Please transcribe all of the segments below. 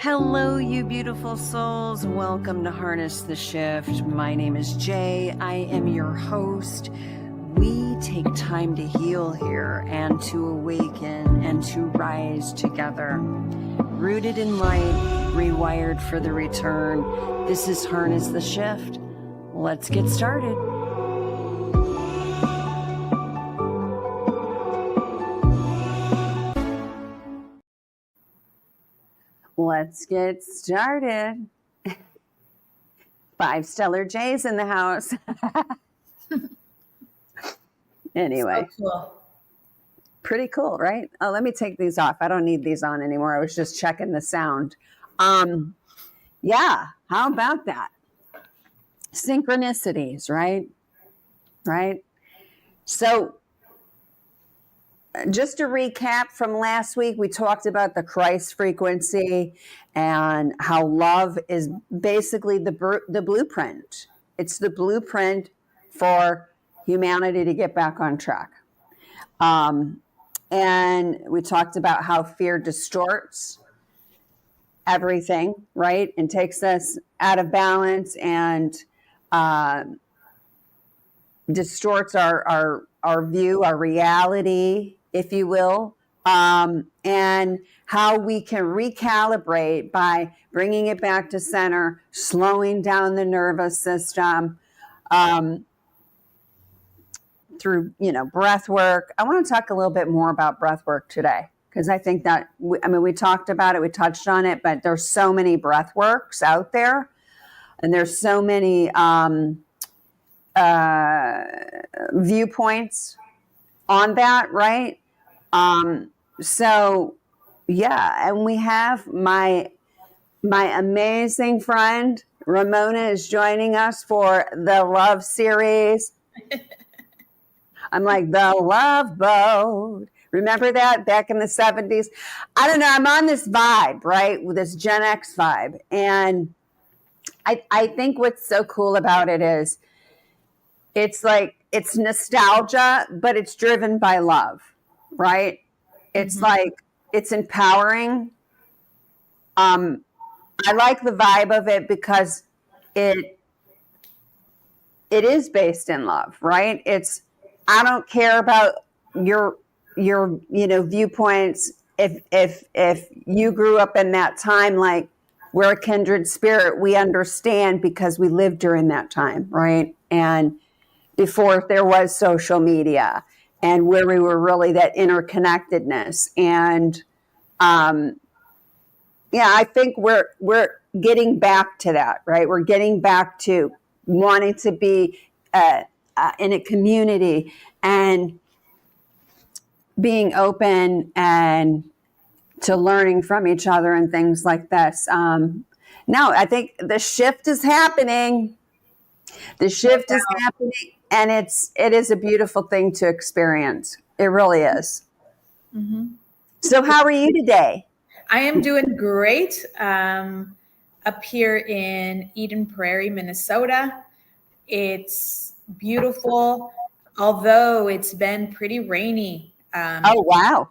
Hello, you beautiful souls. Welcome to Harness the Shift. My name is Jay. I am your host. We take time to heal here and to awaken and to rise together. Rooted in light, rewired for the return. This is Harness the Shift. Let's get started. Let's get started. 5 stellar J's in the house. Anyway. So cool. Pretty cool, right? Oh, let me take these off. I don't need these on anymore. I was just checking the sound. Yeah, how about that? Synchronicities, right? Right? So just to recap from last week, we talked about the Christ frequency and how love is basically the blueprint. It's the blueprint for humanity to get back on track. And we talked about how fear distorts everything, right? And takes us out of balance and distorts our view, our reality, if you will, and how we can recalibrate by bringing it back to center, slowing down the nervous system through, breath work. I want to talk a little bit more about breath work today because I think that, we talked about it, we touched on it, but there's so many breath works out there and there's so many viewpoints on that, right? So yeah, and we have my amazing friend Ramona is joining us for the love series. I'm like, the Love Boat. Remember that back in the 70s? I don't know. I'm on this vibe, right? With this Gen X vibe. And I think what's so cool about it is it's like, it's nostalgia, but it's driven by love, right? It's like, it's empowering. I like the vibe of it because it is based in love, right? I don't care about your viewpoints. If you grew up in that time, like we're a kindred spirit, we understand because we lived during that time, right? And before there was social media and where we were really that interconnectedness. And I think we're getting back to that, right? We're getting back to wanting to be in a community and being open and to learning from each other and things like this. No, I think the shift is happening. The shift is happening, and it is a beautiful thing to experience. It really is. Mm-hmm. So how are you today? I am doing great. Up here in Eden Prairie, Minnesota. It's beautiful, although it's been pretty rainy. Oh, wow.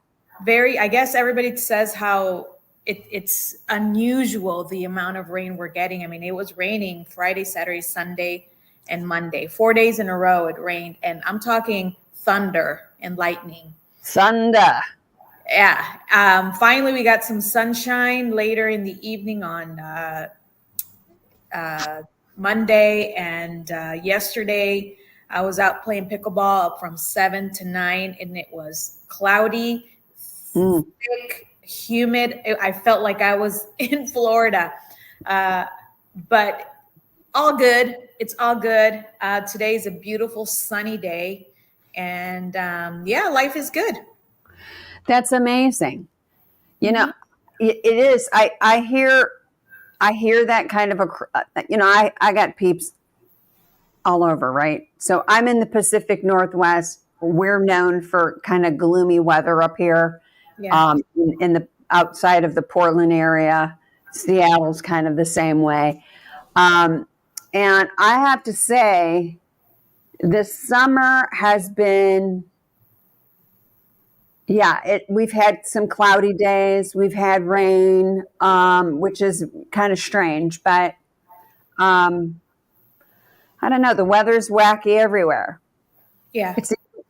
I guess everybody says how it's unusual, the amount of rain we're getting. I mean, it was raining Friday, Saturday, Sunday, and Monday. 4 days in a row it rained. And I'm talking thunder and lightning. Thunder. Yeah. Finally, we got some sunshine later in the evening on Monday, and yesterday I was out playing pickleball up from 7 to 9, and it was cloudy, thick, humid. I felt like I was in Florida, but all good. It's all good. Today's a beautiful sunny day, and life is good. That's amazing. It is. I hear that kind of I got peeps all over, right? So I'm in the Pacific Northwest. We're known for kind of gloomy weather up here. Yeah. In the outside of the Portland area. Seattle's kind of the same way. And I have to say, this summer has been Yeah, we've had some cloudy days. We've had rain, which is kind of strange, but um, I don't know. The weather's wacky everywhere. Yeah.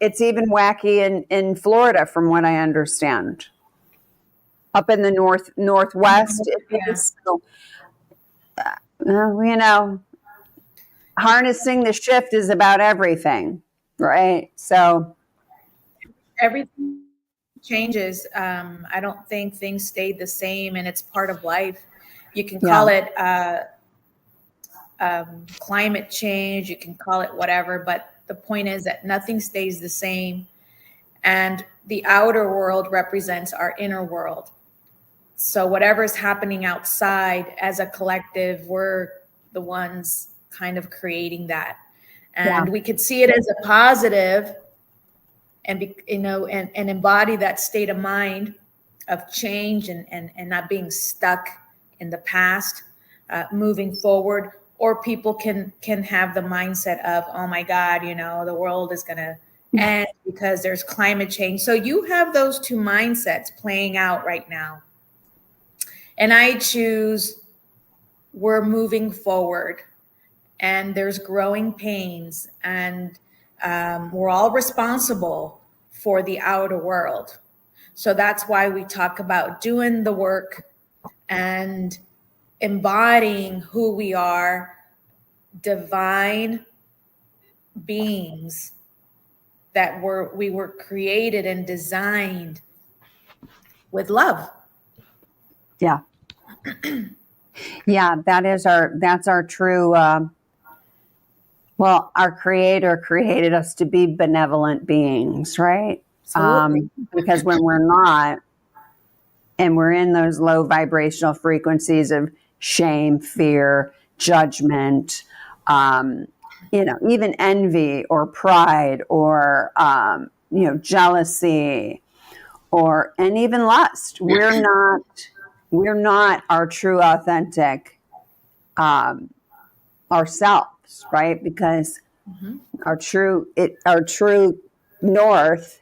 It's even wacky in Florida, from what I understand. Up in the northwest, it Yeah. is. So, you know, harnessing the shift is about everything, right? So, Everything changes. I don't think things stayed the same, and it's part of life. You can yeah, call it climate change, you can call it whatever, but the point is that nothing stays the same. And the outer world represents our inner world. So whatever's happening outside as a collective, we're the ones kind of creating that. yeah, And we could see it as a positive and and embody that state of mind of change and not being stuck in the past, moving forward. Or people can have the mindset of, oh my God, the world is gonna end because there's climate change. So you have those two mindsets playing out right now. And I choose, we're moving forward, and there's growing pains, and we're all responsible for the outer world. So that's why we talk about doing the work and embodying who we are, divine beings that we were created and designed with love. yeah, yeah. That's our true. Well, our Creator created us to be benevolent beings, right? Absolutely. Because when we're not, and we're in those low vibrational frequencies of shame, fear, judgment, even envy or pride or jealousy, and even lust. We're not our true, authentic ourselves, right? Because Mhm. our true north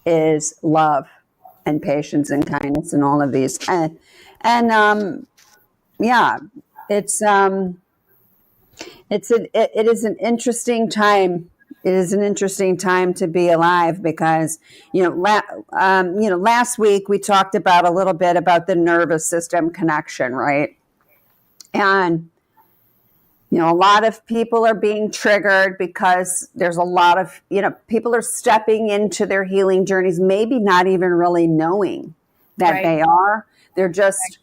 is love and patience and kindness and all of these. And yeah, it's it is an interesting time. It is an interesting time to be alive because last week we talked about a little bit about the nervous system connection, right? And a lot of people are being triggered because there's a lot of, people are stepping into their healing journeys, maybe not even really knowing that Right. they are. They're just,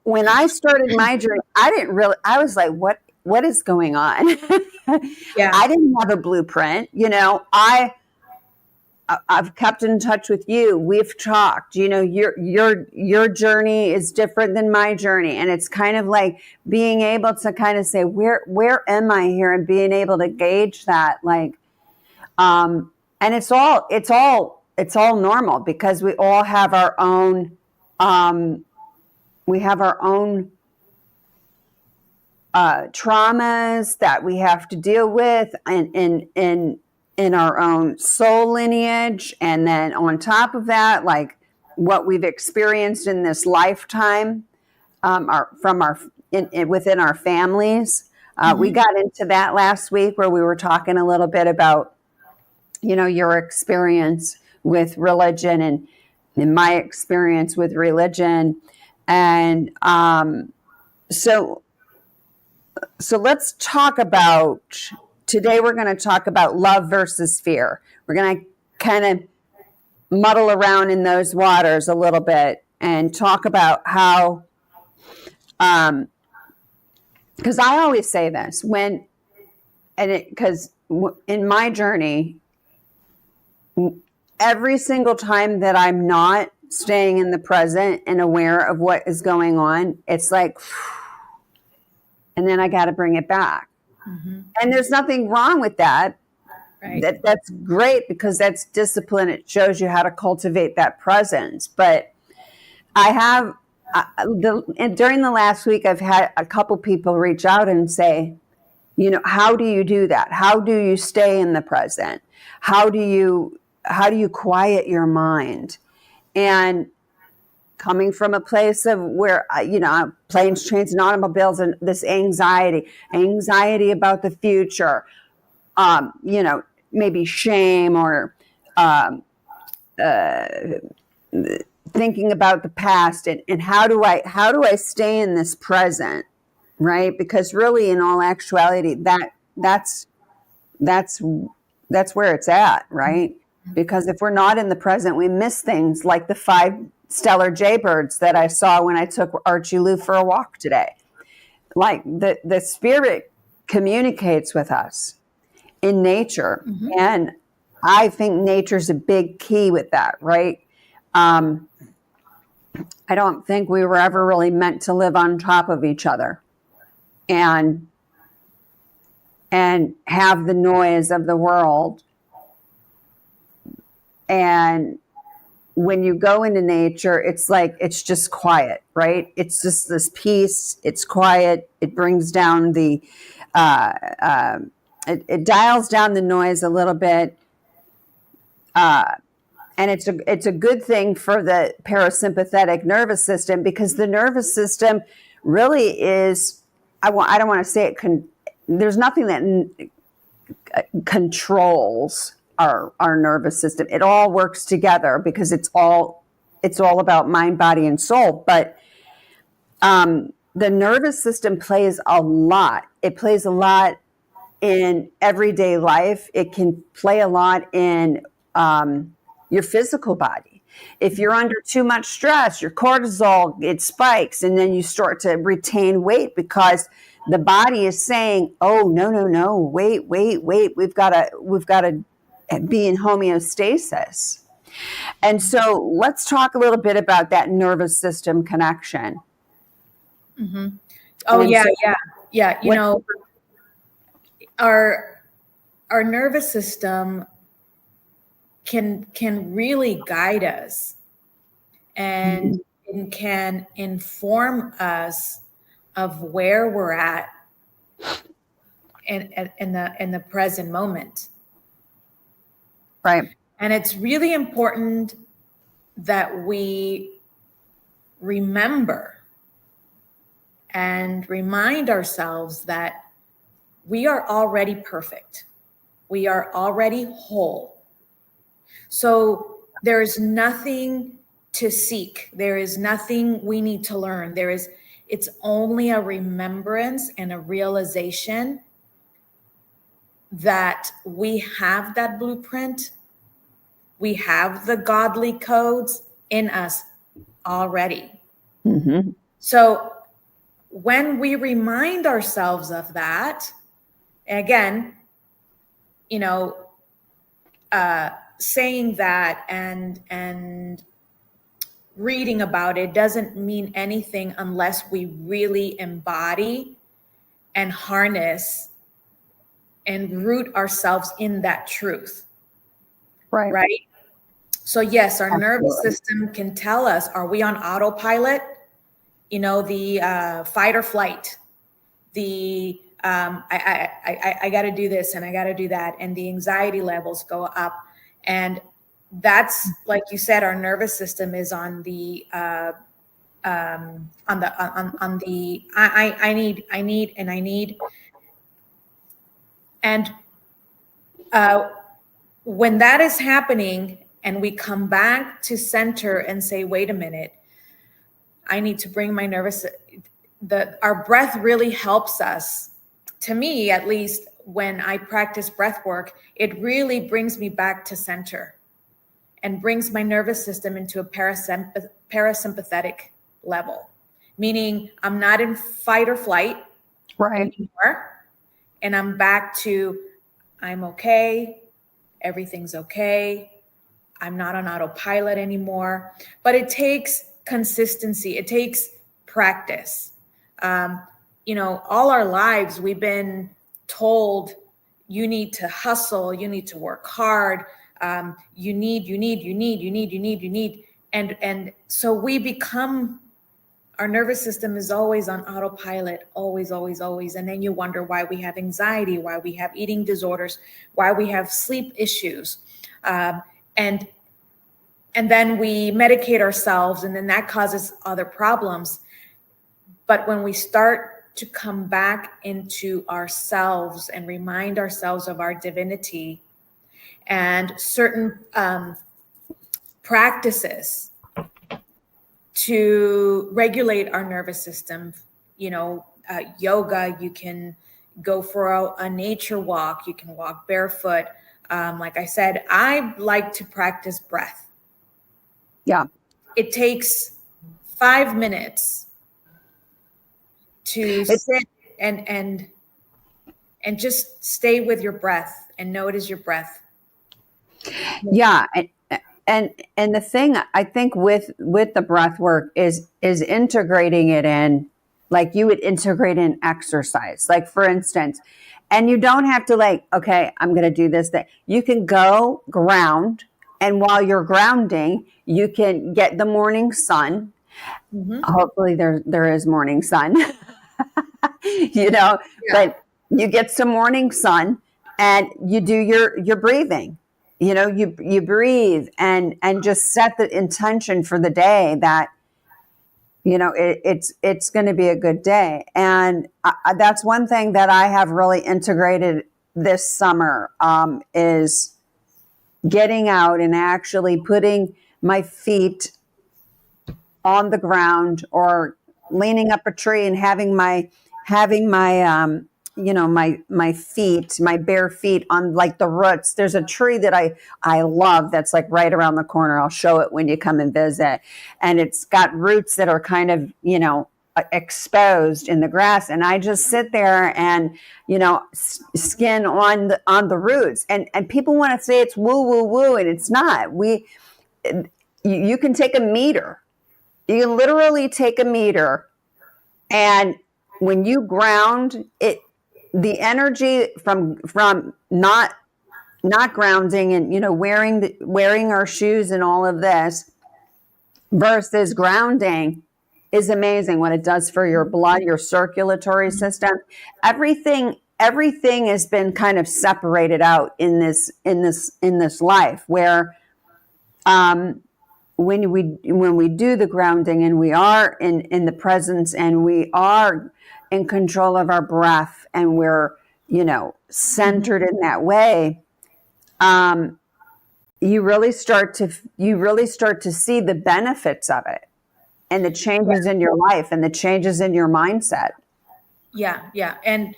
when I started my journey, I was like, what is going on? Yeah. I didn't have a blueprint. I've kept in touch with you. We've talked. Your journey is different than my journey, and it's kind of like being able to kind of say, where am I here, and being able to gauge that, and it's all normal because we all have our own traumas that we have to deal with, in our own soul lineage, and then on top of that, like what we've experienced in this lifetime, within our families. We got into that last week where we were talking a little bit about, your experience with religion and my experience with religion, and so let's talk about, today we're going to talk about love versus fear. We're going to kind of muddle around in those waters a little bit and talk about how, because I always say this because in my journey, every single time that I'm not staying in the present and aware of what is going on, it's like, and then I got to bring it back. Mm-hmm. And there's nothing wrong with that. Right. That's great because that's discipline. It shows you how to cultivate that presence. But I have, during the last week, I've had a couple people reach out and say, how do you do that? How do you stay in the present? How do you you quiet your mind? And coming from a place of where, planes, trains, and automobiles, and this anxiety about the future, maybe shame, or thinking about the past, and how do I stay in this present, right? Because really, in all actuality, that's where it's at, right? Because if we're not in the present, we miss things like the 5 stellar jaybirds that I saw when I took Archie Lou for a walk today. Like the spirit communicates with us in nature. Mm-hmm. And I think nature's a big key with that, right? I don't think we were ever really meant to live on top of each other and have the noise of the world. And when you go into nature, it's like, it's just quiet, right? It's just this peace. It's quiet. It brings down it dials down the noise a little bit. And it's a good thing for the parasympathetic nervous system, because the nervous system really is, I don't want to say it there's nothing that controls our nervous system. It all works together because it's all about mind, body, and soul. But the nervous system plays a lot. It plays a lot in everyday life. It can play a lot in your physical body. If you're under too much stress, your cortisol, it spikes, and then you start to retain weight because the body is saying, "Oh, no, wait, we've got to be in homeostasis." And so let's talk a little bit about that nervous system connection. Mm-hmm. Oh, and yeah. Our nervous system can really guide us and can inform us of where we're at in the present moment. Right. And it's really important that we remember and remind ourselves that we are already perfect. We are already whole. So there is nothing to seek. There is nothing we need to learn. It's only a remembrance and a realization that we have that blueprint. We have the godly codes in us already. Mm-hmm. So when we remind ourselves of that, again, saying that and reading about it doesn't mean anything unless we really embody and harness and root ourselves in that truth. Right? So yes, our nervous system can tell us, are we on autopilot? The fight or flight, the I got to do this and I got to do that, and the anxiety levels go up. And that's, like you said, our nervous system is on the I need. And when that is happening and we come back to center and say, wait a minute, I need to bring my our breath really helps us. To me, at least, when I practice breath work, it really brings me back to center and brings my nervous system into a parasympathetic level, meaning I'm not in fight or flight anymore. And I'm back to, I'm okay. Everything's okay. I'm not on autopilot anymore. But it takes consistency. It takes practice. All our lives we've been told you need to hustle, you need to work hard, you need. And so we become, our nervous system is always on autopilot, always. And then you wonder why we have anxiety, why we have eating disorders, why we have sleep issues. and then we medicate ourselves, and then that causes other problems. But when we start to come back into ourselves and remind ourselves of our divinity, and certain practices to regulate our nervous system, yoga, you can go for a nature walk, you can walk barefoot. Like I said, I like to practice breath. Yeah. It takes 5 minutes to sit and just stay with your breath and know it is your breath. Yeah. And the thing I think with the breath work is integrating it in, like you would integrate in exercise. Like for instance, and you don't have to like, okay, I'm going to do this thing. You can go ground, and while you're grounding, you can get the morning sun. Mm-hmm. Hopefully there is morning sun. But you get some morning sun and you do your breathing. You breathe and just set the intention for the day that it's going to be a good day. And that's one thing that I have really integrated this summer, is getting out and actually putting my feet on the ground or leaning up a tree and having my my feet, my bare feet on like the roots. There's a tree that I love that's like right around the corner. I'll show it when you come and visit. And it's got roots that are kind of, exposed in the grass. And I just sit there and, skin on the roots. And people want to say it's woo, woo, woo. And it's not. You can take a meter. You can literally take a meter, and when you ground it, the energy from not grounding and wearing our shoes and all of this versus grounding is amazing. What it does for your blood, your circulatory system, everything has been kind of separated out in this life where when we do the grounding and we are in the presence and we are in control of our breath and we're centered in that way, you really start to see the benefits of it and the changes in your life and the changes in your mindset. Yeah. And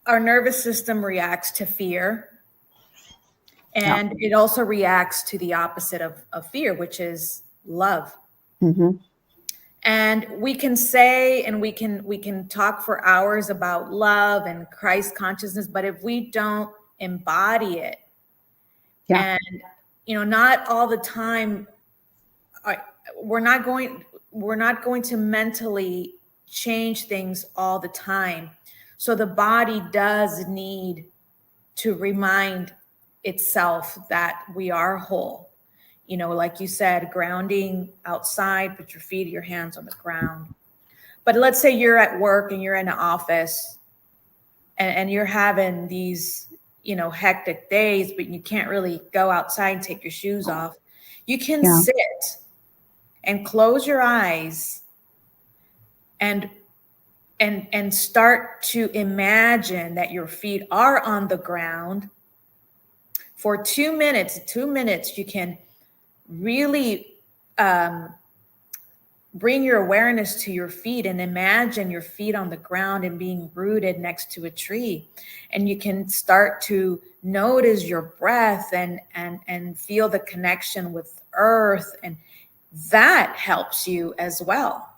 our nervous system reacts to fear. And it also reacts to the opposite of fear, which is love. Mm-hmm. And we can say, and we can talk for hours about love and Christ consciousness, but if we don't embody it, and not all the time, we're not going to mentally change things all the time. So the body does need to remind itself that we are whole. Like you said, grounding outside, put your hands on the ground. But let's say you're at work and you're in an office and you're having these, hectic days, but you can't really go outside and take your shoes off. You can sit and close your eyes and start to imagine that your feet are on the ground. For 2 minutes, you can really bring your awareness to your feet and imagine your feet on the ground and being rooted next to a tree. And you can start to notice your breath and feel the connection with earth. And that helps you as well.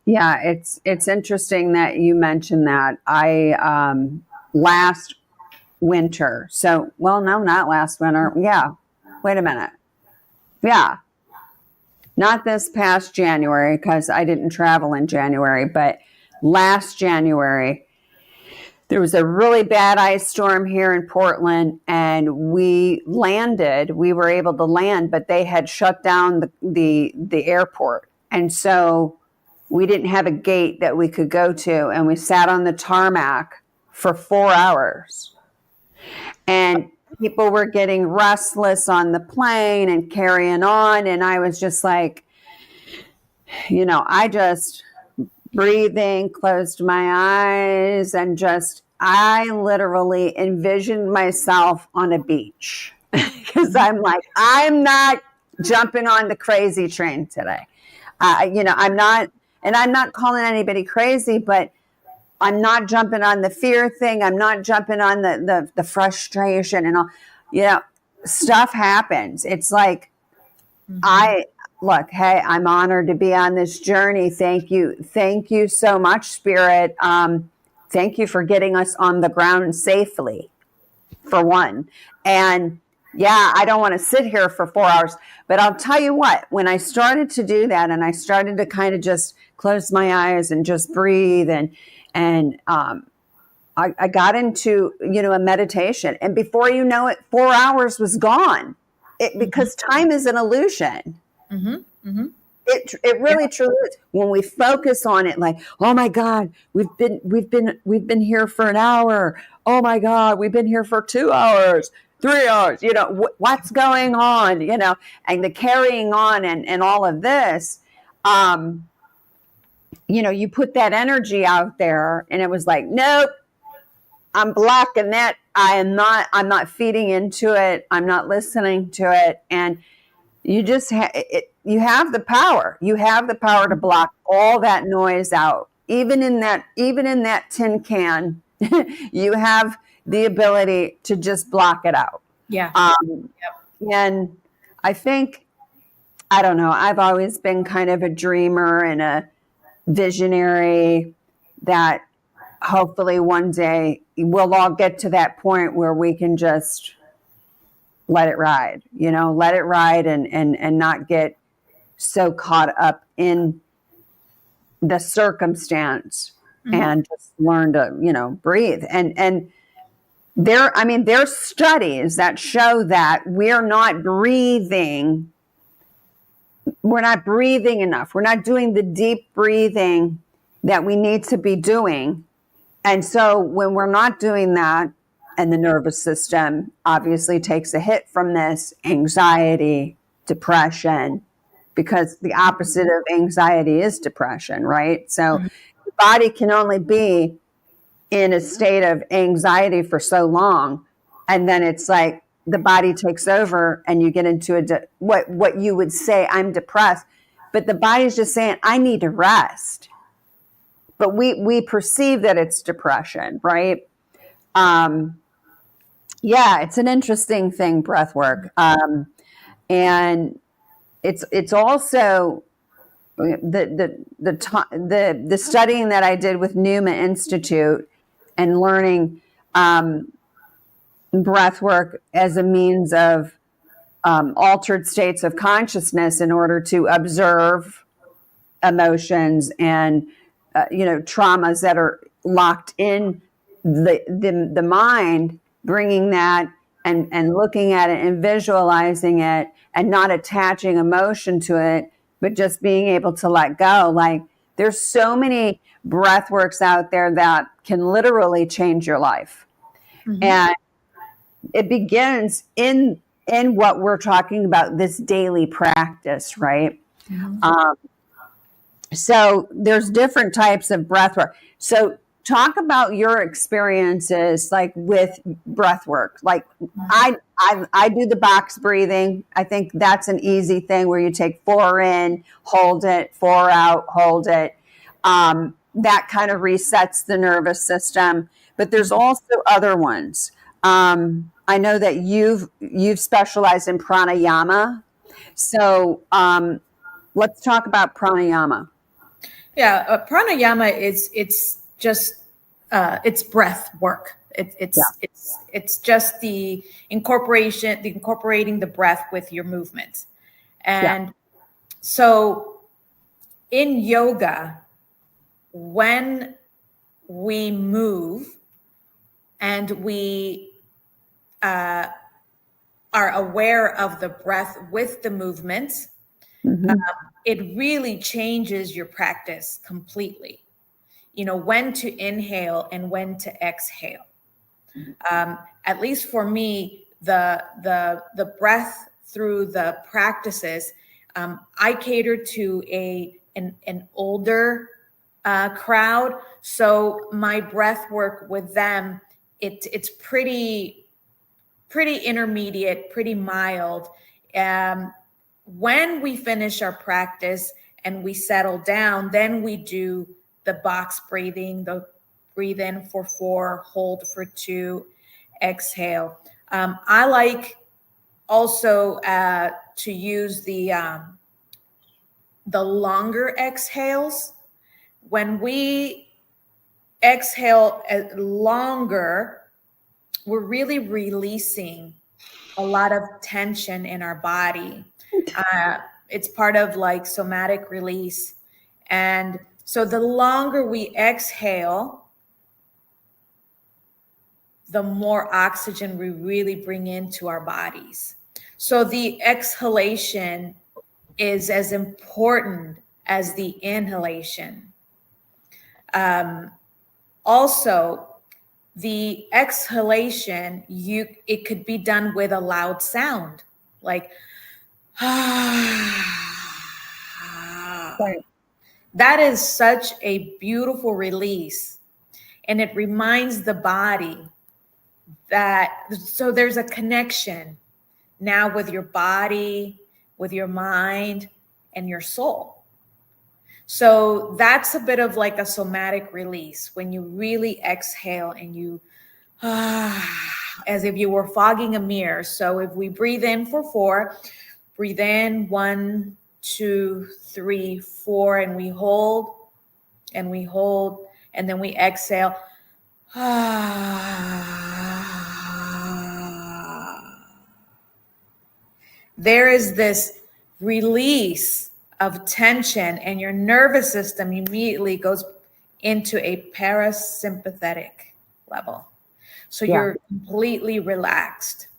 Yeah, it's interesting that you mentioned that. I last winter. So, well, no, not last winter. Yeah. Wait a minute. Yeah. Not this past January because I didn't travel in January, but last January, there was a really bad ice storm here in Portland and we were able to land, but they had shut down the airport. And so we didn't have a gate that we could go to. And we sat on the tarmac for 4 hours. and people were getting restless on the plane and carrying on. And I was just like, I just breathing, closed my eyes, and I literally envisioned myself on a beach because I'm like, I'm not jumping on the crazy train today. I'm not, and I'm not calling anybody crazy, but I'm not jumping on the fear thing. I'm not jumping on the frustration and all, stuff happens. It's like, hey, I'm honored to be on this journey. Thank you. Thank you so much, Spirit. Thank you for getting us on the ground safely, for one. And yeah, I don't want to sit here for 4 hours, but I'll tell you what, when I started to do that and I started to kind of just close my eyes and just breathe and I got into, a meditation, and before you know it, 4 hours was gone. Because time is an illusion. Mm-hmm. Mm-hmm. It really truly is. When we focus on it, like, oh my God, we've been here for an hour. Oh my God, we've been here for 2 hours, 3 hours. What's going on? And the carrying on and all of this. You put that energy out there, and it was like, nope, I'm blocking that. I'm not feeding into it. I'm not listening to it. And you just you have the power. You have the power to block all that noise out. Even in that tin can, you have the ability to just block it out. Yeah. And I think, I don't know, I've always been kind of a dreamer and a visionary that hopefully one day we'll all get to that point where we can just let it ride, and not get so caught up in the circumstance, and just learn to, breathe. And there's studies that show that we're not breathing enough. We're not doing the deep breathing that we need to be doing. And so when we're not doing that, and the nervous system obviously takes a hit from this, anxiety, depression, because the opposite of anxiety is depression, right? So the body can only be in a state of anxiety for so long. And then it's like the body takes over and you get into what you would say, I'm depressed. But the body's just saying, I need to rest. But we perceive that it's depression, right? Yeah, it's an interesting thing, breath work. And it's also the studying that I did with Numa Institute and learning breath work as a means of altered states of consciousness in order to observe emotions and traumas that are locked in the mind, bringing that and looking at it and visualizing it and not attaching emotion to it, but just being able to let go. Like, there's so many breath works out there that can literally change your life. And it begins in what we're talking about, this daily practice, right? So there's different types of breath work. So talk about your experiences, like with breath work. Like I do the box breathing. I think that's an easy thing where you take 4 in, hold it, 4 out, hold it. That kind of resets the nervous system. But there's also other ones. I know that you've specialized in pranayama. So let's talk about pranayama. Yeah, pranayama it's just it's breath work. It's just the incorporating the breath with your movement. And so in yoga, when we move and we are aware of the breath with the movement, it really changes your practice completely. When to inhale and when to exhale. At least for me, the breath through the practices, I cater to an older crowd, so my breath work with them, it's pretty intermediate, pretty mild. When we finish our practice and we settle down, then we do the box breathing, the breathe in for 4, hold for 2, exhale. I like also to use the longer exhales. When we exhale longer, we're really releasing a lot of tension in our body. It's part of like somatic release. And so the longer we exhale, the more oxygen we really bring into our bodies. So the exhalation is as important as the inhalation. Also, the exhalation, it could be done with a loud sound, like Right. that is such a beautiful release, and it reminds the body that, so there's a connection now with your body, with your mind, and your soul. So that's a bit of like a somatic release when you really exhale and you as if you were fogging a mirror. So if we breathe in for 4, breathe in 1, 2, 3, 4, and we hold and we hold, and then we exhale. There is this release of tension, and your nervous system immediately goes into a parasympathetic level. So you're completely relaxed.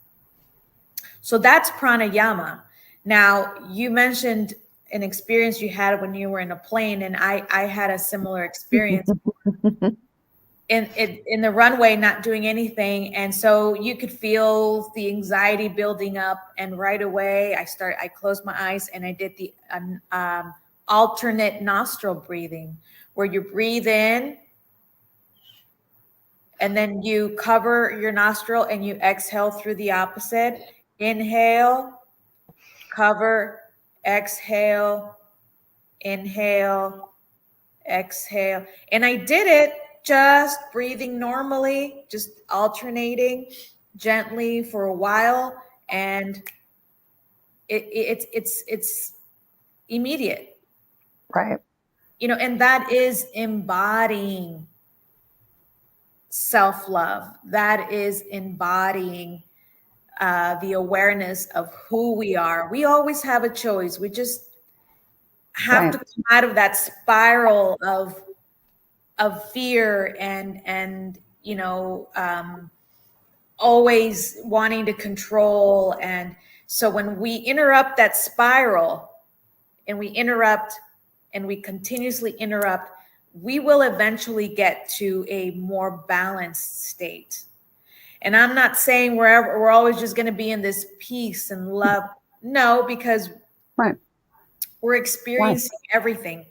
So that's pranayama. Now, you mentioned an experience you had when you were in a plane, and I had a similar experience in the runway, not doing anything. And so you could feel the anxiety building up. And right away, I closed my eyes and I did the alternate nostril breathing, where you breathe in and then you cover your nostril and you exhale through the opposite. Inhale, cover, exhale, inhale, exhale. And I did it just breathing normally, just alternating gently for a while, and it's immediate, Right. you know, and that is embodying self-love. That is embodying the awareness of who we are. We always have a choice. We just have to come out of that spiral of fear and you know, always wanting to control. And so when we interrupt that spiral and we interrupt and we continuously interrupt, we will eventually get to a more balanced state. And I'm not saying we're always just going to be in this peace and love. No, because we're experiencing everything,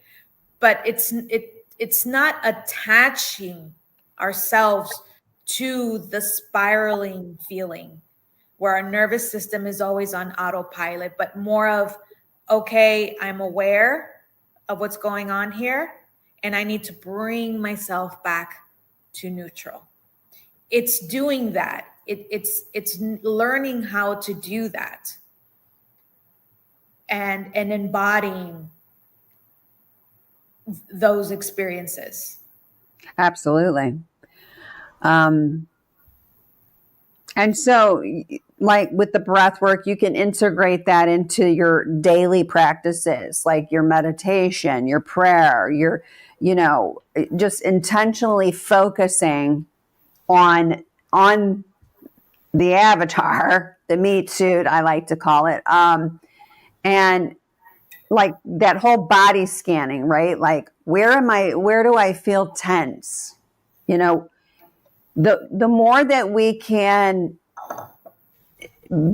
but it's not attaching ourselves to the spiraling feeling where our nervous system is always on autopilot, but more of, okay, I'm aware of what's going on here, and I need to bring myself back to neutral. It's doing that. It's learning how to do that and embodying those experiences. Absolutely. And so, like with the breath work, you can integrate that into your daily practices, like your meditation, your prayer, your, you know, just intentionally focusing on the avatar, the meat suit, I like to call it, and like that whole body scanning, right? Like, where do I feel tense? You know, the more that we can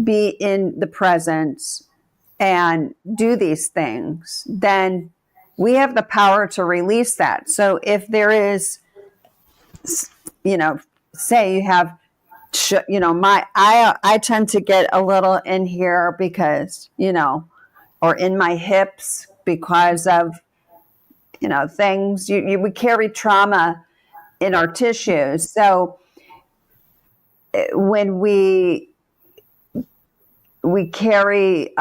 be in the presence and do these things, then we have the power to release that. So if there is, say you have, I tend to get a little in here because, or in my hips because of, things we carry trauma in our tissues. So when we carry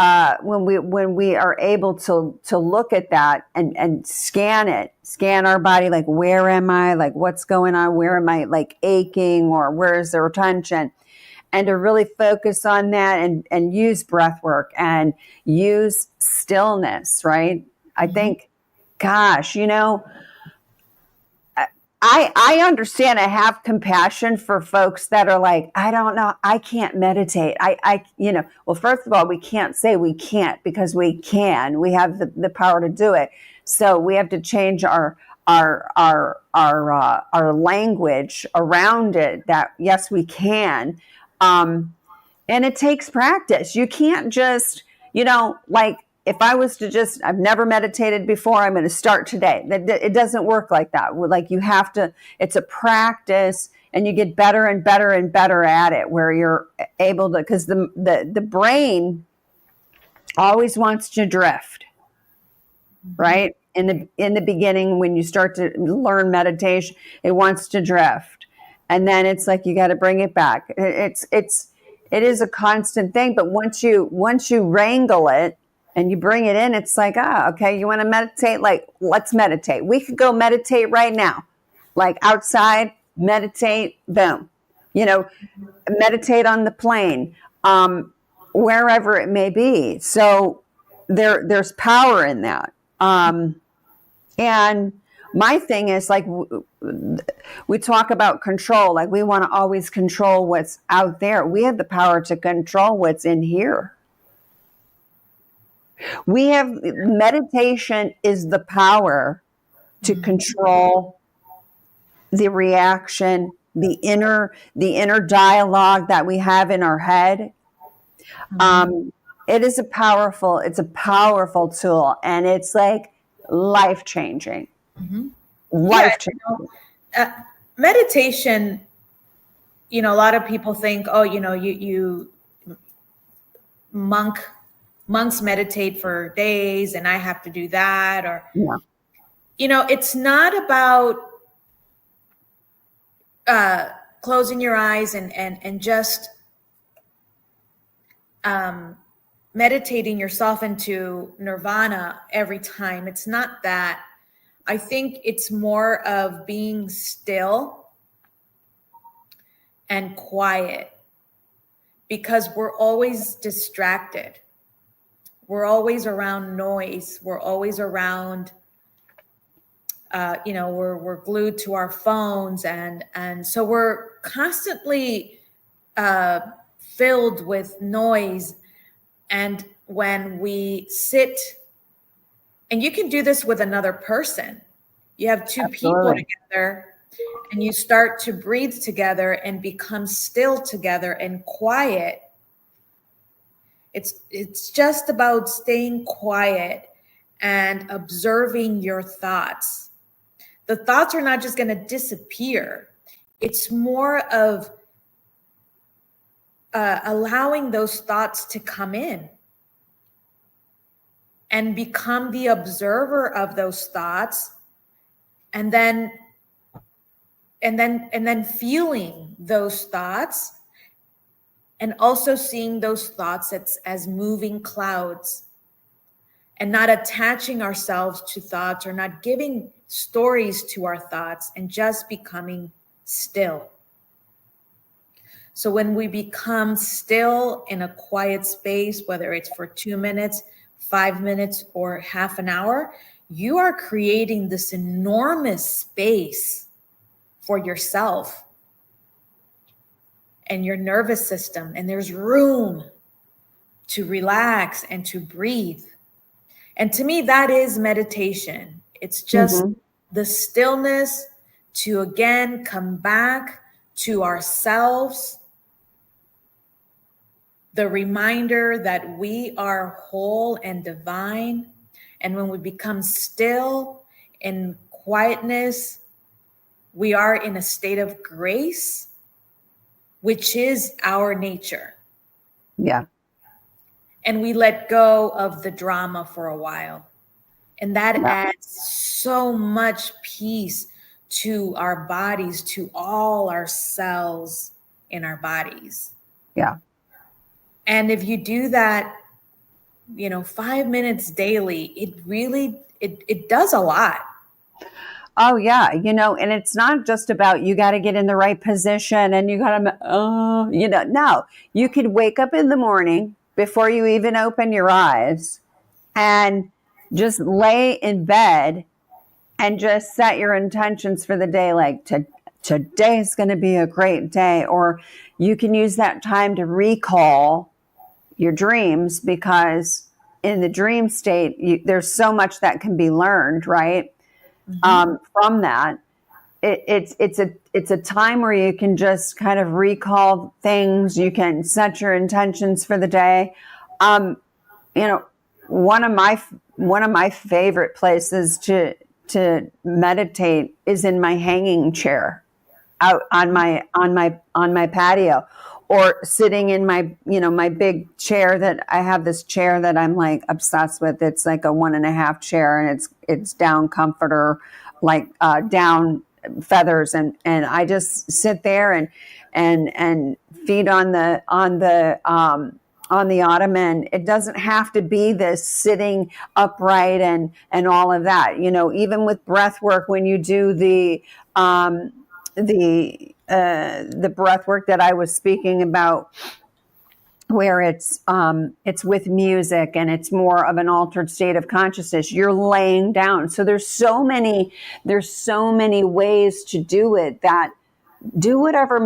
when we are able to look at that and scan our body, like, where am I, like, what's going on, where am I, like, aching, or where is there tension, and to really focus on that and use breath work and use stillness, right? I think, gosh, I understand. I have compassion for folks that are like, I don't know, I can't meditate. Well, first of all, we can't say we can't, because we can. We have the power to do it. So we have to change our language around it, that yes, we can. And it takes practice. You can't just, like, if I was to I've never meditated before, I'm going to start today. It doesn't work like that. Like, you have to, it's a practice, and you get better and better and better at it, where you're able to, because the brain always wants to drift, right? In the beginning, when you start to learn meditation, it wants to drift. And then it's like, you got to bring it back. It is a constant thing. But once you wrangle it, and you bring it in, it's like, okay, you want to meditate? Like, let's meditate. We could go meditate right now. Like, outside, meditate, boom. Meditate on the plane, wherever it may be. So there's power in that. And my thing is, like, we talk about control. Like, we want to always control what's out there. We have the power to control what's in here. Meditation is the power to control the reaction, the inner dialogue that we have in our head. It's a powerful tool, and it's like life-changing. Life-changing. Meditation, a lot of people think, you monks meditate for days and I have to do that, or, it's not about closing your eyes and just meditating yourself into nirvana every time. It's not that. I think it's more of being still and quiet, because we're always distracted. We're always around noise. We're always around, we're glued to our phones. And so we're constantly filled with noise. And when we sit, and you can do this with another person, you have two people together, and you start to breathe together and become still together and quiet. It's just about staying quiet and observing your thoughts. The thoughts are not just going to disappear. It's more of allowing those thoughts to come in and become the observer of those thoughts, and then feeling those thoughts, and also seeing those thoughts as moving clouds, and not attaching ourselves to thoughts, or not giving stories to our thoughts, and just becoming still. So when we become still in a quiet space, whether it's for 2 minutes, 5 minutes, or half an hour, you are creating this enormous space for yourself and your nervous system. And there's room to relax and to breathe. And to me, that is meditation. It's just the stillness to, again, come back to ourselves, the reminder that we are whole and divine. And when we become still in quietness, we are in a state of grace, which is our nature. Yeah. And we let go of the drama for a while. And that adds so much peace to our bodies, to all our cells in our bodies. Yeah. And if you do that, 5 minutes daily, it really, it does a lot. Oh yeah. And it's not just about, you got to get in the right position and you got to, no, you could wake up in the morning before you even open your eyes and just lay in bed and just set your intentions for the day. Like today is going to be a great day. Or you can use that time to recall your dreams, because in the dream state, there's so much that can be learned, right? From that. It's a time where you can just kind of recall things. You can set your intentions for the day. One of my favorite places to meditate is in my hanging chair out on my patio, or sitting in my my big chair. That I have this chair that I'm like obsessed with. It's like a 1.5 chair, and it's down comforter, like down feathers, and I just sit there and feed on the ottoman. It doesn't have to be this sitting upright and all of that. Even with breath work, when you do the breath work that I was speaking about, where it's with music and it's more of an altered state of consciousness, you're laying down. So there's so many ways to do it. That do whatever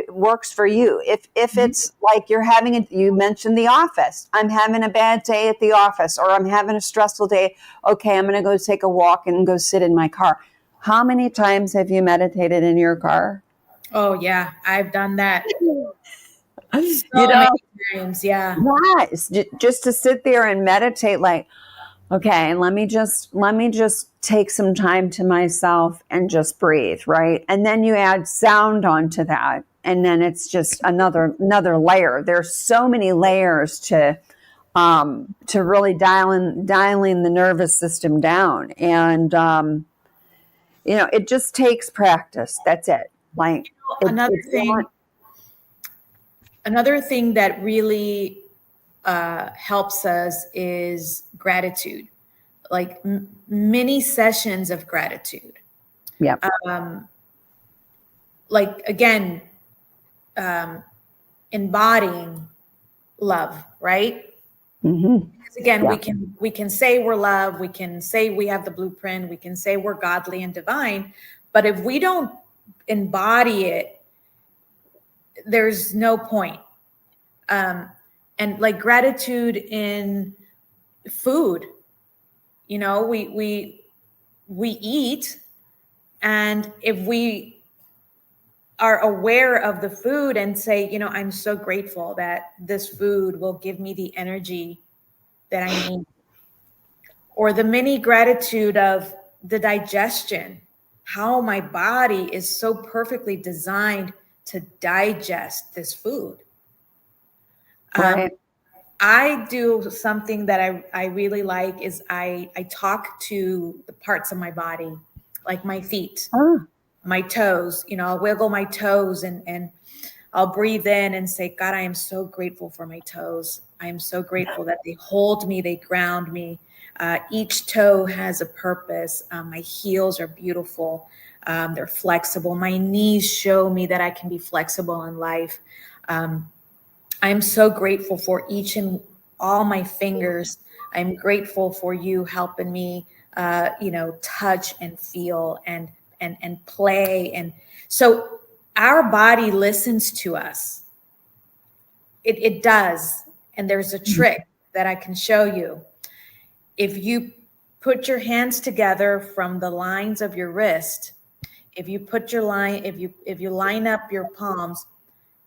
works for you. If it's like you mentioned the office, I'm having a bad day at the office, or I'm having a stressful day. Okay, I'm going to go take a walk and go sit in my car. How many times have you meditated in your car? Oh yeah, I've done that. Many times, yeah. Yes, just to sit there and meditate, like, okay, let me just take some time to myself and just breathe, right? And then you add sound onto that, and then it's just another layer. There's so many layers to really dialing the nervous system down, and it just takes practice. That's it. Like another thing that really helps us is gratitude, like mini sessions of gratitude. Yeah. Like again, embodying love, right? Mm-hmm. Because again, we can say we're love, we can say we have the blueprint, we can say we're godly and divine, but if we don't embody it, there's no point. And like gratitude in food, we eat, and if we are aware of the food and say, I'm so grateful that this food will give me the energy that I need, or the mini gratitude of the digestion, how my body is so perfectly designed to digest this food. Right. I do something that I really like is I talk to the parts of my body, like my feet, my toes. I'll wiggle my toes and I'll breathe in and say, God, I am so grateful for my toes. I am so grateful that they hold me, they ground me. Each toe has a purpose. My heels are beautiful. They're flexible. My knees show me that I can be flexible in life. I'm so grateful for each and all my fingers. I'm grateful for you helping me, touch and feel and play. And so our body listens to us. It does. And there's a trick that I can show you. If you put your hands together from the lines of your wrist, if you put your line, if you line up your palms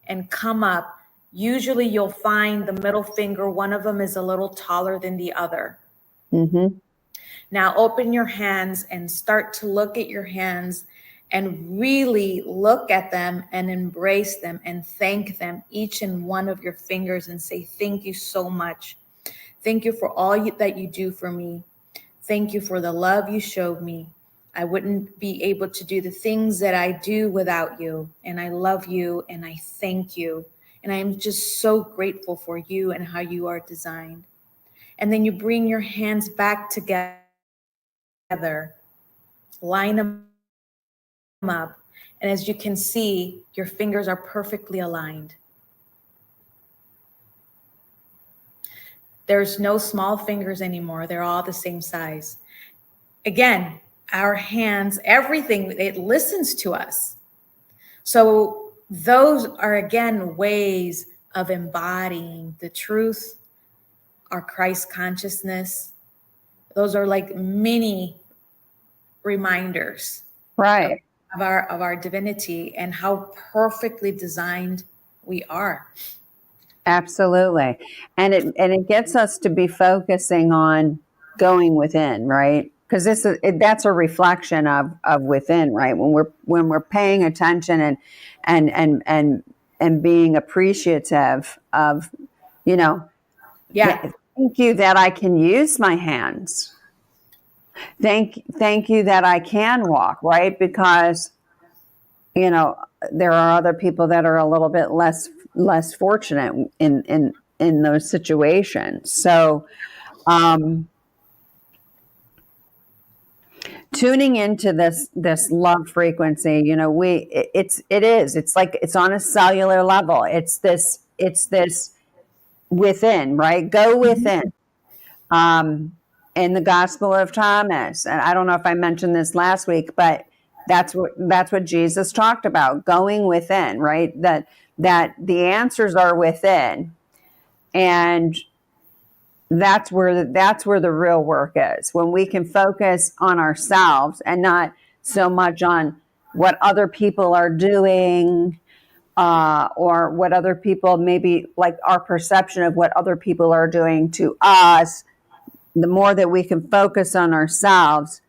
and come up, usually you'll find the middle finger, one of them is a little taller than the other. Mm-hmm. Now open your hands and start to look at your hands and really look at them and embrace them and thank them, each and one of your fingers, and say, thank you so much. Thank you for all that you do for me. Thank you for the love you showed me. I wouldn't be able to do the things that I do without you. And I love you and I thank you. And I am just so grateful for you and how you are designed. And then you bring your hands back together, line them up. And as you can see, your fingers are perfectly aligned. There's no small fingers anymore. They're all the same size. Again, our hands, everything, it listens to us. So those are, again, ways of embodying the truth, our Christ consciousness. Those are like mini reminders, Right. of our divinity and how perfectly designed we are. Absolutely. And it gets us to be focusing on going within, right? Because that's a reflection of within, right? When we're paying attention and being appreciative of, Yeah. thank you that I can use my hands. Thank you that I can walk, right? Because there are other people that are a little bit less fortunate in those situations. So, tuning into this love frequency, it's like it's on a cellular level. It's this within, right? Go within. In the Gospel of Thomas, and I don't know if I mentioned this last week, but that's what Jesus talked about, going within, right? That the answers are within, and that's where the real work is. When we can focus on ourselves and not so much on what other people are doing, or what other people, maybe like our perception of what other people are doing to us. The more that we can focus on ourselves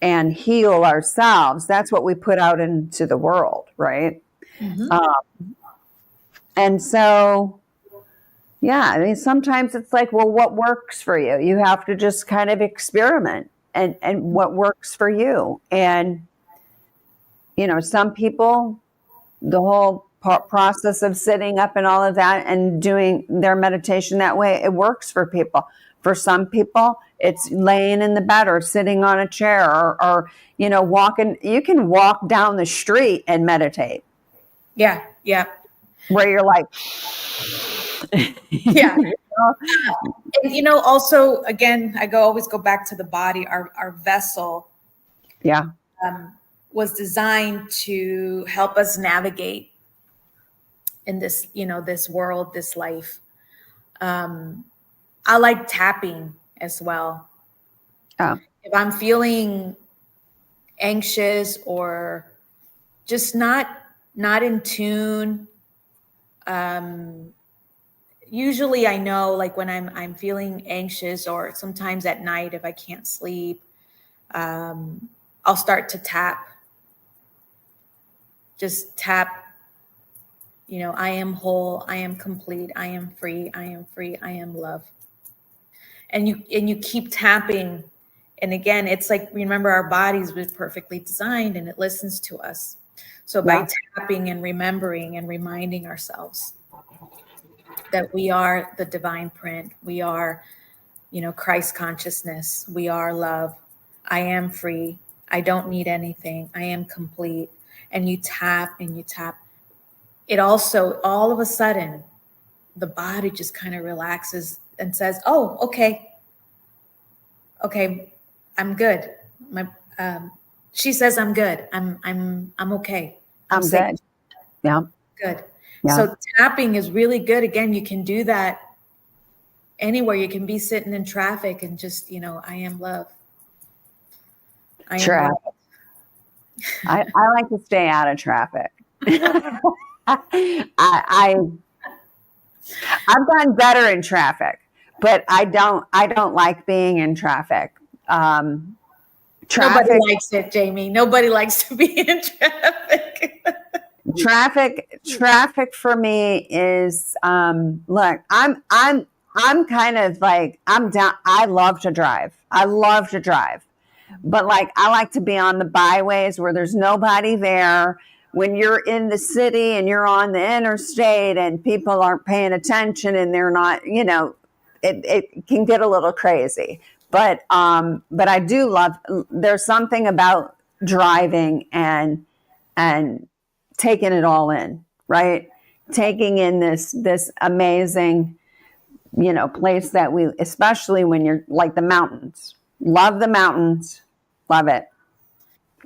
and heal ourselves, that's what we put out into the world, right? Mm-hmm. And so, yeah, I mean, sometimes it's like, well, what works for you? You have to just kind of experiment and what works for you. And, some people, the whole process of sitting up and all of that and doing their meditation that way, it works for people. For some people, it's laying in the bed or sitting on a chair or walking. You can walk down the street and meditate. Yeah. Yeah. Where you're like, Yeah. And also, again, I always go back to the body. Our vessel, yeah, was designed to help us navigate in this, this world, this life. I like tapping as well. oh, If I'm feeling anxious or just not in tune, usually I know, like when I'm feeling anxious, or sometimes at night if I can't sleep, I'll start to tap. Just tap. I am whole, I am complete, I am free, I am free, I am love. And you keep tapping. And again, it's like, remember, our bodies were perfectly designed and it listens to us. So by tapping and remembering and reminding ourselves that we are the divine print, we are, Christ consciousness, we are love, I am free, I don't need anything, I am complete. And you tap and you tap. It also, all of a sudden, the body just kind of relaxes and says, oh, okay, I'm good. She says I'm good. I'm okay. I'm safe. good. Yeah. Good. Yeah. So tapping is really good. Again, you can do that anywhere. You can be sitting in traffic and just, I am love. I am love. I like to stay out of traffic. I've done better in traffic, but I don't like being in traffic. Nobody Traffic, likes it, Jamie. Nobody likes to be in traffic. traffic for me is, look, I'm kind of like, I'm down. I love to drive. But like, I like to be on the byways where there's nobody there. When you're in the city and you're on the interstate and people aren't paying attention and they're not, it can get a little crazy. But I do love, there's something about driving and taking it all in, right? Taking in this amazing, place that we, especially when you're like the mountains. Love the mountains, love it.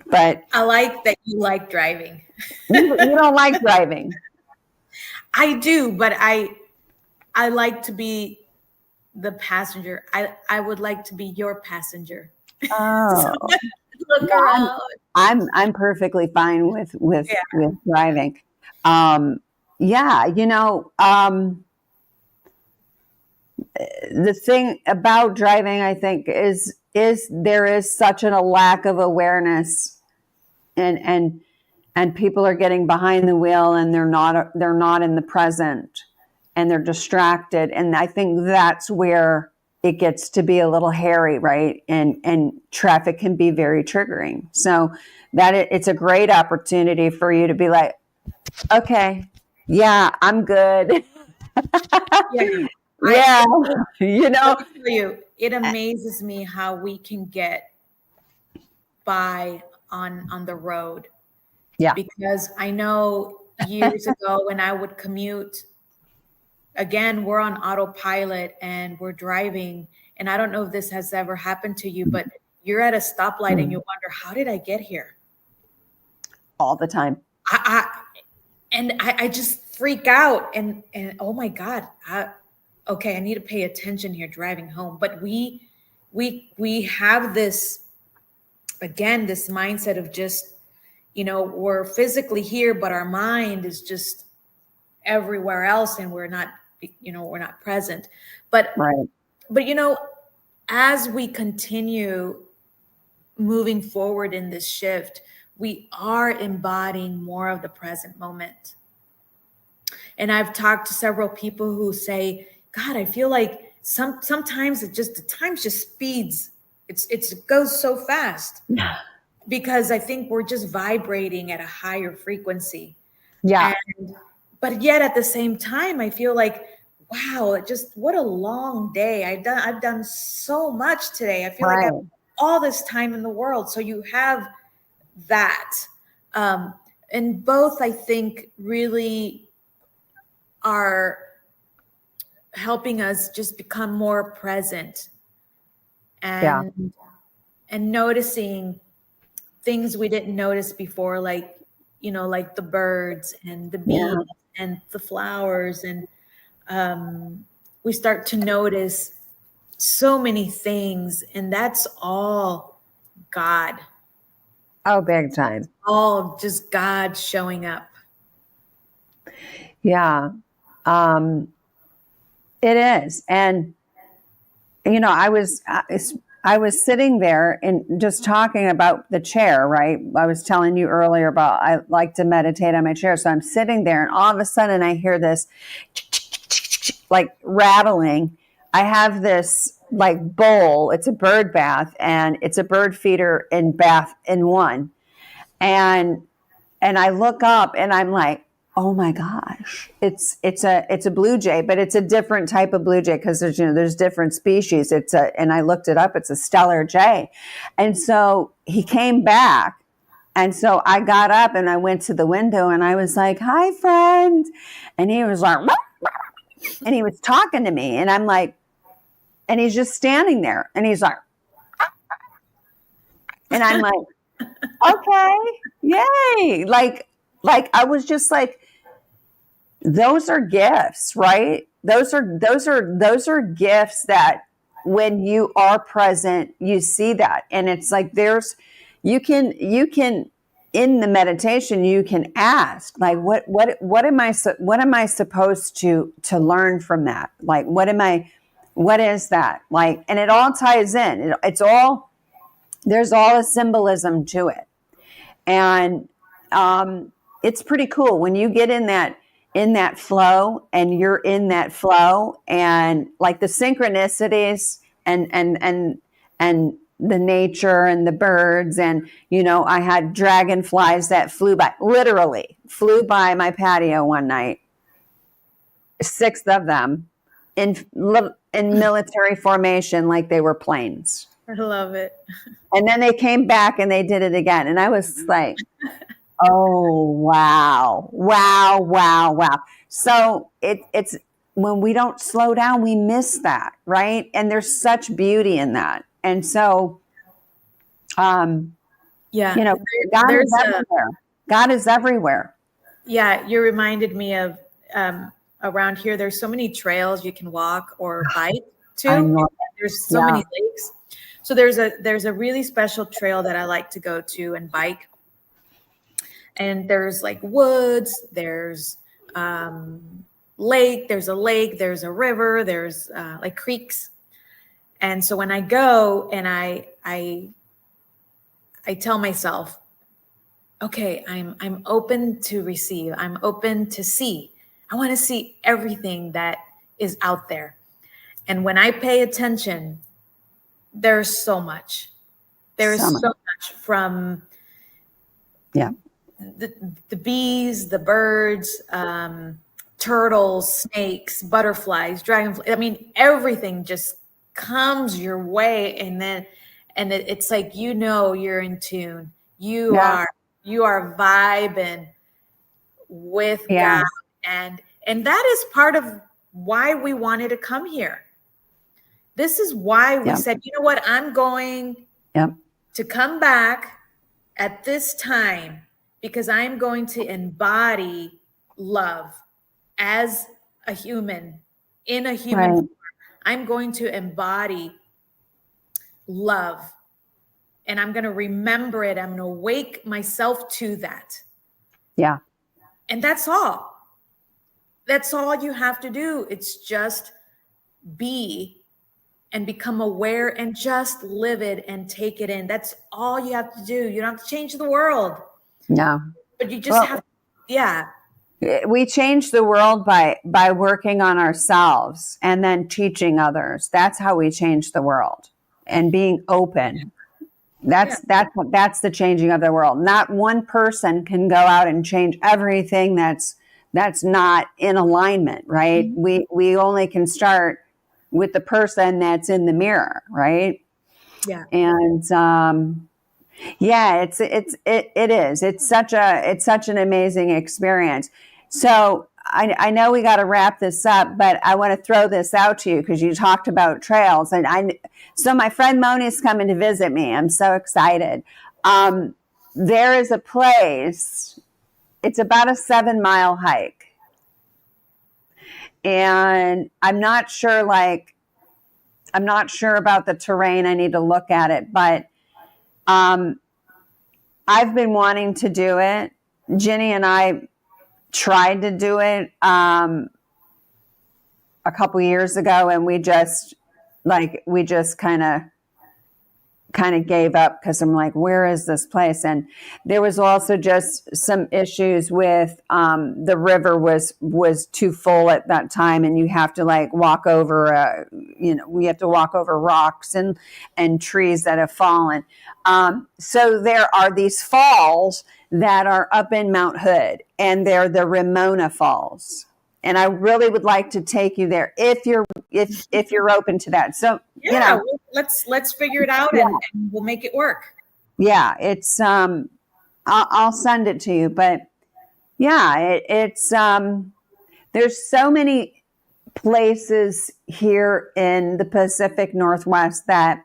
But I like that you like driving. you don't like driving. I do, but I like to be the passenger. I would like to be your passenger. Oh, So, look around. I'm perfectly fine with driving. Yeah, the thing about driving, I think, is there is such a lack of awareness, and people are getting behind the wheel and they're not in the present, and they're distracted, and I think that's where it gets to be a little hairy, right? And traffic can be very triggering. So it's a great opportunity for you to be like, okay, yeah, I'm good. Yeah. Yeah, It amazes me how we can get by on the road. Yeah. Because I know years ago when I would commute, again, we're on autopilot and we're driving. And I don't know if this has ever happened to you, but you're at a stoplight and you wonder, how did I get here? All the time. I just freak out and oh my God, okay, I need to pay attention here driving home. But we have this, again, this mindset of just, we're physically here, but our mind is just everywhere else and we're not present. But, right. But, as we continue moving forward in this shift, we are embodying more of the present moment. And I've talked to several people who say, God, I feel like sometimes the time just speeds. It goes so fast. Yeah. Because I think we're just vibrating at a higher frequency. Yeah. But yet at the same time, I feel like, wow, what a long day. I've done so much today. I feel like I have all this time in the world. So you have that. And both, I think, really are helping us just become more present and noticing things we didn't notice before, like the birds and the bees and the flowers. And we start to notice so many things, and that's all God. Oh, big time. All just God showing up. Yeah. It is. And, I was sitting there and just talking about the chair, right? I was telling you earlier about, I like to meditate on my chair. So I'm sitting there and all of a sudden I hear this like rattling. I have this like bowl. It's a bird bath and it's a bird feeder and bath in one. And I look up and I'm like, oh my gosh, it's a blue jay, but it's a different type of blue jay because there's different species. And I looked it up. It's a stellar jay. And so he came back. And so I got up and I went to the window and I was like, hi, friend. And he was like, and he was talking to me and I'm like, and he's just standing there and he's like, and I'm like, okay, yay. Like I was just like, those are gifts, right? Those are gifts that when you are present, you see that. And it's like you can in the meditation, you can ask, like, what am I supposed to learn from that? Like, what is that? Like, and it all ties in. There's all a symbolism to it. And it's pretty cool when you get in that flow, and you're in that flow, and like the synchronicities and the nature and the birds, and I had dragonflies that literally flew by my patio one night, 6 of them in military formation, like they were planes. I love it. And then they came back and they did it again, and I was like, oh, wow. So it's when we don't slow down, we miss that, right? And there's such beauty in that. And so, God is everywhere. God is everywhere. Yeah, you reminded me of around here. There's so many trails you can walk or bike to. There's so many lakes. So there's a really special trail that I like to go to and bike. And there's like woods, there's lake, there's a river, there's like creeks. And so when I go and I tell myself, okay, I'm open to receive. I'm open to see. I want to see everything that is out there. And when I pay attention, there's so much. There's so much from the bees, the birds, turtles, snakes, butterflies, dragonflies. I mean, everything just comes your way, and it's like, you're in tune. You are vibing with God, and that is part of why we wanted to come here. This is why we said, you know what, I'm going to come back at this time, because I'm going to embody love as a human, in a human form. I'm going to embody love, and I'm going to remember it. I'm going to wake myself to that. Yeah. And that's all. That's all you have to do. It's just be and become aware and just live it and take it in. That's all you have to do. You don't have to change the world. No. But you just have to, we change the world by working on ourselves and then teaching others. That's how we change the world, and being open. That's the changing of the world. Not one person can go out and change everything that's not in alignment, right? Mm-hmm. We only can start with the person that's in the mirror, right? Yeah. And it is. It's such an amazing experience. So I know we got to wrap this up, but I want to throw this out to you because you talked about trails, and so my friend Monique's coming to visit me. I'm so excited. There is a place. It's about a 7-mile hike, and I'm not sure about the terrain. I need to look at it, but I've been wanting to do it. Ginny and I tried to do it a couple years ago, and we just kind of gave up, because I'm like, where is this place? And there was also just some issues with the river was too full at that time, and you have to walk over we have to walk over rocks and trees that have fallen. So there are these falls that are up in Mount Hood, and they're the Ramona Falls. And I really would like to take you there if you're open to that. So let's figure it out and we'll make it work. Yeah, it's I'll send it to you, but it's there's so many places here in the Pacific Northwest that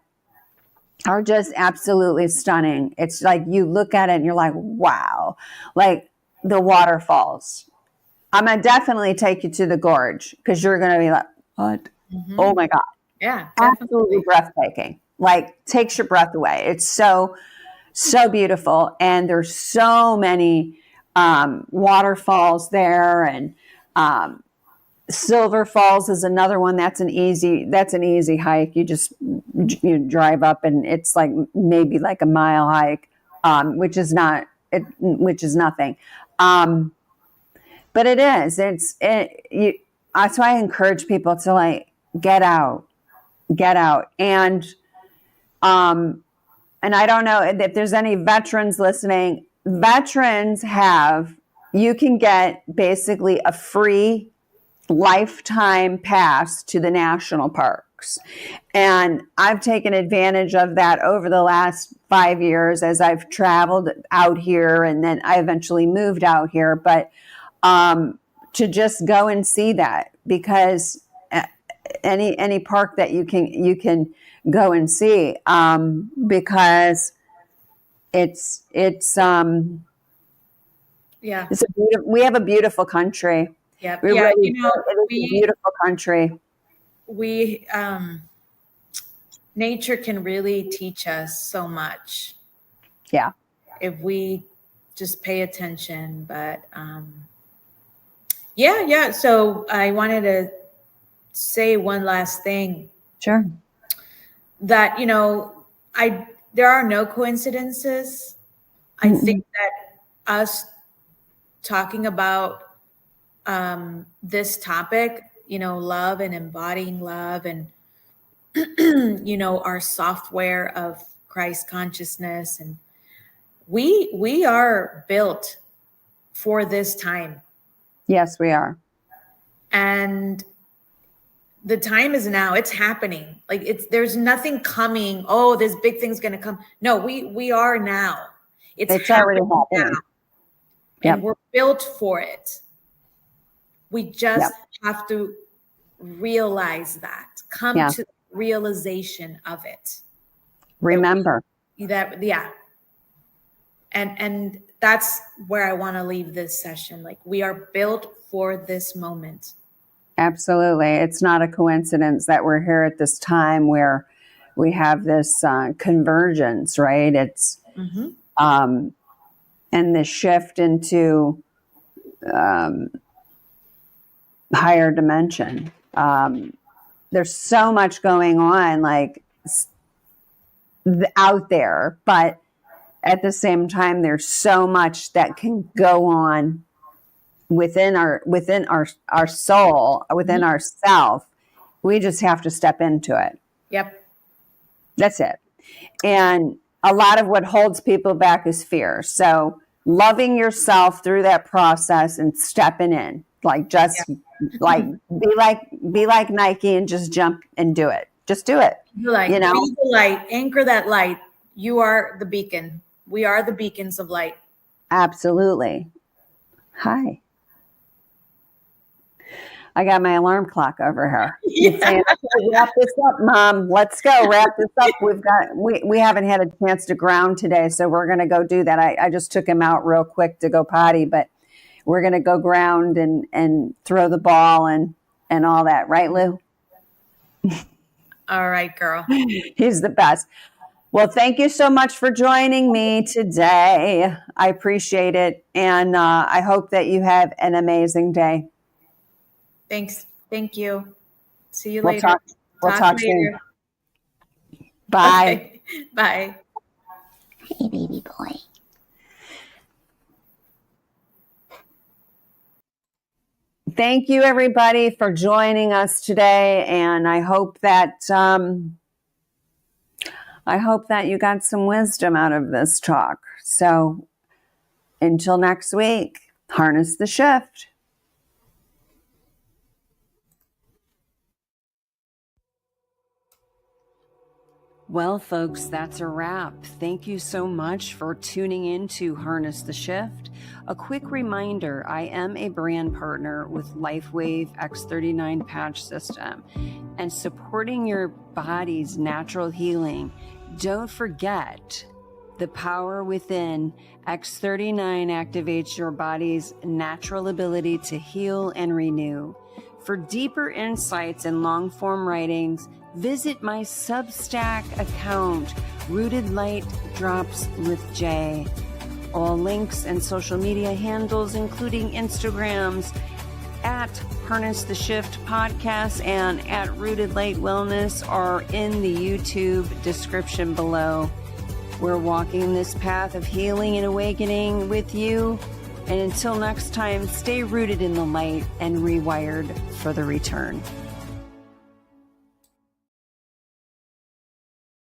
are just absolutely stunning. It's like you look at it and you're like, wow, like the waterfalls. I'm going to definitely take you to the gorge, because you're going to be like, what? Mm-hmm. Oh my God. Yeah. Absolutely breathtaking. Like, takes your breath away. It's so So beautiful. And there's so many waterfalls there, and Silver Falls is another one. That's an easy hike. You drive up, and it's like maybe like a mile hike, which is nothing. But it is. That's why I encourage people to like get out, and I don't know if there's any veterans listening. You can get basically a free lifetime pass to the national parks. And I've taken advantage of that over the last 5 years as I've traveled out here, and then I eventually moved out here. But to just go and see that, because any park that you can go and see, because we have a beautiful country. Yeah, it is a beautiful country. We nature can really teach us so much. Yeah, if we just pay attention. But yeah. So I wanted to say one last thing. Sure. That there are no coincidences. I think that us talking about this topic, love and embodying love, and our software of Christ consciousness, and we are built for this time. Yes, we are. And the time is now. It's happening. Like there's nothing coming. Oh, this big thing's going to come. No, we are now. It's already happening now. Yep. And we're built for it. We just have to realize that. Come to the realization of it. Remember that. Yeah. And that's where I want to leave this session. Like, we are built for this moment. Absolutely. It's not a coincidence that we're here at this time where we have this convergence, right? It's and the shift into higher dimension. There's so much going on, like out there, but at the same time, there's so much that can go on within our soul, within ourself. We just have to step into it. Yep. That's it. And a lot of what holds people back is fear. So loving yourself through that process and stepping in, like just like be like Nike and just jump and do it. Just do it. Be the light, anchor that light. You are the beacon. We are the beacons of light. Absolutely. Hi. I got my alarm clock over here. Saying, wrap this up, Mom. Let's go. Wrap this up. We haven't had a chance to ground today, so we're going to go do that. I just took him out real quick to go potty, but we're going to go ground and throw the ball and all that. Right, Lou? All right, girl. He's the best. Well, thank you so much for joining me today. I appreciate it. And I hope that you have an amazing day. Thanks. Thank you. See you later. We'll talk soon. Bye. Okay. Bye. Hey, baby boy. Thank you, everybody, for joining us today. And I hope that you got some wisdom out of this talk. So until next week, harness the shift. Well, folks, that's a wrap. Thank you so much for tuning in to Harness the Shift. A quick reminder, I am a brand partner with LifeWave X39 patch system and supporting your body's natural healing. Don't forget, the power within X39 activates your body's natural ability to heal and renew. For deeper insights and long-form writings, visit my Substack account Rooted Light Drops with Jay. All links and social media handles, including Instagrams at Harness the Shift Podcast and at Rooted Light Wellness, are in the YouTube description below. We're walking this path of healing and awakening with you. And until next time, stay rooted in the light and rewired for the return.